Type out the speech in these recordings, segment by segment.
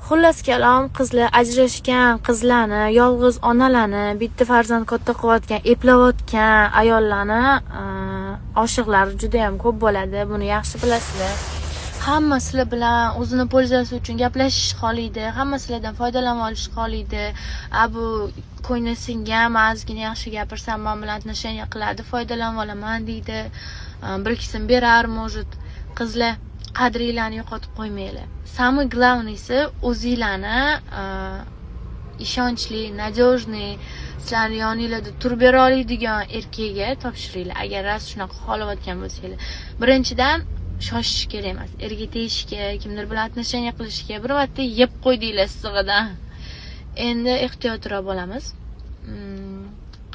Xullas kalom, qizlar ajrashgan qizlarni, yolg'iz onalarni, bitta farzand katta qilayotgan, eplayotgan ayollarni oshiqlari juda ham ko'p bo'ladi. Buni yaxshi bilasizlar. Hamma sizlar bilan o'zini polzasi uchun gaplashish xohlaydi, hamma sizlardan foydalanib olish xohlaydi. Bu ko'ngli singan, ozgina yaxshi gapirsam, men bilan отношения qiladi, foydalanib olaman deydi. Bir ikisini berar, может. Qizlar, qadringlarni yo'qotib qo'ymanglar. Самый главныйsi o'zinglarni ishonchli, надежный, sizlarni yoningizda turib bera oladigan erkakga topshiringlar. Agar rost shunaqa xohlayotgan bo'lsanglar. Birinchidan shoshish kerak emas. Erga tegishga, kimdir bilan отношения qilishga bir marta yeb qo'ydinglar sig'idan. Endi ehtiyotroq bo'lamiz.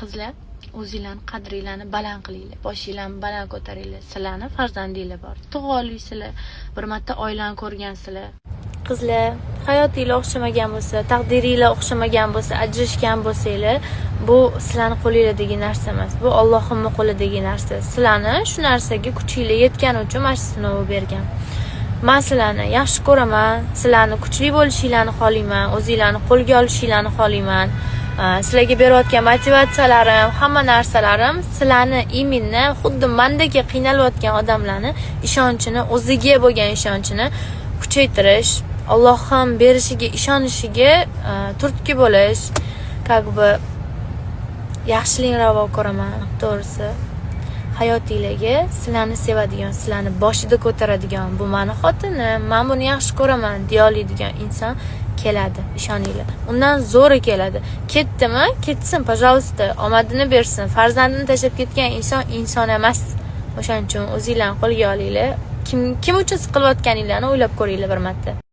Qizlar, o'zinglarni qadringlarni baland qilinglar. Boshinglarni baland ko'taringlar. Sizlarni farzandinglar bor. Tug'olysizlar, bir marta oilani ko'rgansizlar. Qizlar, hayotinglar o'xshamagan bo'lsa, taqdiringlar o'xshamagan bo'lsa, ajrashgan bo'lsanglar, bu sizlarning qo'linglardagi narsa emas. Bu Allohning qo'lidagi narsa. Sizlarni shu narsaga kuchinglar yetgani uchun mana shu sinovni bergan. Men sizlarni yaxshi ko'raman, sizlarni kuchli bo'lishinglarni xohlayman, o'zinglarni qo'lga olishinglarni xohlayman. Sizlarga berayotgan motivatsiyalarim, hamma narsalarim sizlarni imminni, xuddi mendagi qiynalayotgan odamlarni ishonchini, o'ziga bo'lgan ishonchini kuchaytirish, Allohim berishiga ishonishiga turtki bo'lish, как бы yaxshilik ravo ko'raman, to'g'risi. Hayotingizga sizlarni sevadigan, sizlarni boshida ko'taradigan, bu meni xotinim, men buni yaxshi ko'raman deya oladigan inson keladi, ishoninglar. Undan zo'ri keladi. Ketdimi? Ketsin, пожалуйста, omadini bersin. Farzandini tashlab ketgan inson emas. O'shaning uchun o'zinglarni qo'lga olinglar. Kim uchun siqilayotganinglarni o'ylab ko'ringlar bir marta.